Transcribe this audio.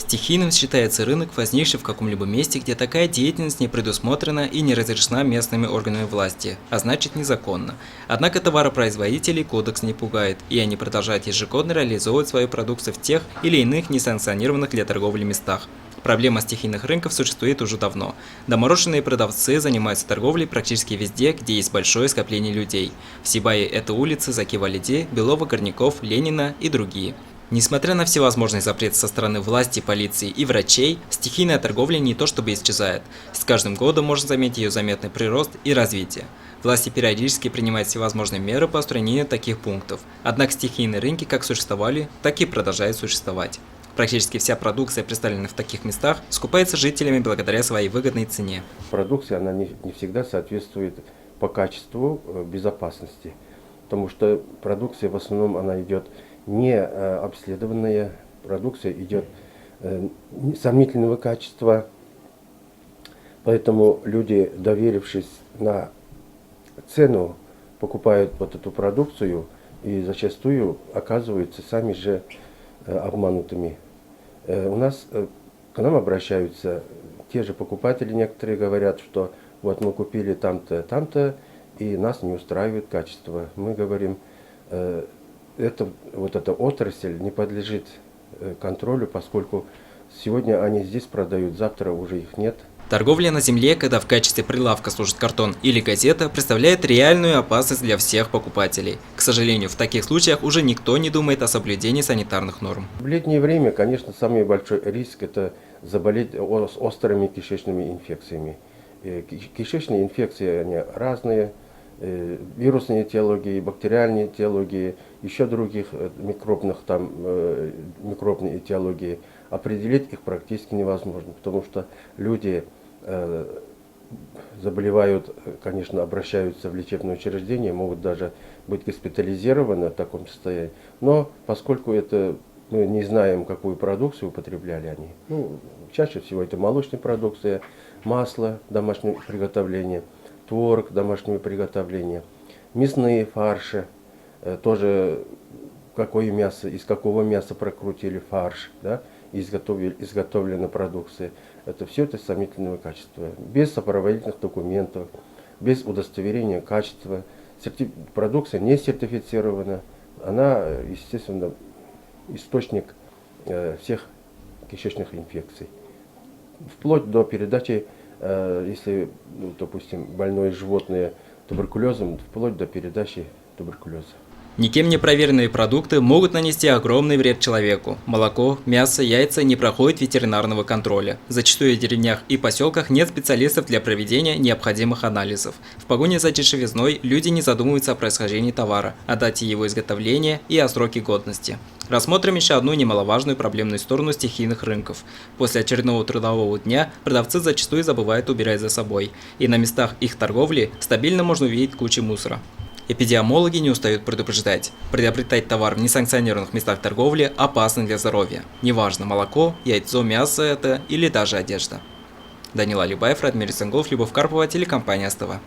Стихийным считается рынок, возникший в каком-либо месте, где такая деятельность не предусмотрена и не разрешена местными органами власти, а значит незаконно. Однако товаропроизводителей кодекс не пугает, и они продолжают ежегодно реализовывать свою продукцию в тех или иных несанкционированных для торговли местах. Проблема стихийных рынков существует уже давно. Доморощенные продавцы занимаются торговлей практически везде, где есть большое скопление людей. В Сибае это улицы Заки-Валиде, Белова-Горняков, Ленина и другие. Несмотря на всевозможные запреты со стороны власти, полиции и врачей, стихийная торговля не то чтобы исчезает. С каждым годом можно заметить ее заметный прирост и развитие. Власти периодически принимают всевозможные меры по устранению таких пунктов. Однако стихийные рынки как существовали, так и продолжают существовать. Практически вся продукция, представленная в таких местах, скупается жителями благодаря своей выгодной цене. Продукция она не всегда соответствует по качеству безопасности, потому что продукция в основном она идет не обследованная, продукция идет сомнительного качества, поэтому люди, доверившись на цену, покупают вот эту продукцию и зачастую оказываются сами же обманутыми. У нас к нам обращаются те же покупатели, некоторые говорят, что вот мы купили там-то, там-то, и нас не устраивает качество. Мы говорим, эта отрасль не подлежит контролю, поскольку сегодня они здесь продают, завтра уже их нет. Торговля на земле, когда в качестве прилавка служит картон или газета, представляет реальную опасность для всех покупателей. К сожалению, в таких случаях уже никто не думает о соблюдении санитарных норм. В летнее время, конечно, самый большой риск – это заболеть острыми кишечными инфекциями. Кишечные инфекции они разные, вирусные этиологии, бактериальные этиологии, еще других микробной этиологии. Определить их практически невозможно, потому что люди заболевают, конечно, обращаются в лечебное учреждение, могут даже быть госпитализированы в таком состоянии, но поскольку мы не знаем, какую продукцию употребляли они, чаще всего это молочная продукция, масло домашнего приготовления, творог домашнего приготовления, мясные фарши, тоже какое мясо, из какого мяса прокрутили фарш, да, изготовлена продукция. Все это сомнительного качества, без сопроводительных документов, без удостоверения качества. Продукция не сертифицирована, она, естественно, источник всех кишечных инфекций. Вплоть до передачи, если, допустим, больное животное туберкулезом, вплоть до передачи туберкулеза. Никем не проверенные продукты могут нанести огромный вред человеку. Молоко, мясо, яйца не проходят ветеринарного контроля. Зачастую в деревнях и поселках нет специалистов для проведения необходимых анализов. В погоне за дешевизной люди не задумываются о происхождении товара, о дате его изготовления и о сроке годности. Рассмотрим еще одну немаловажную проблемную сторону стихийных рынков. После очередного трудового дня продавцы зачастую забывают убирать за собой, и на местах их торговли стабильно можно увидеть кучу мусора. Эпидемиологи не устают предупреждать. Приобретать товар в несанкционированных местах торговли опасно для здоровья. Неважно, молоко, яйцо, мясо это или даже одежда. Данил Алибаев, Радмир Исангулов, Любовь Карпова, телекомпания СТВ.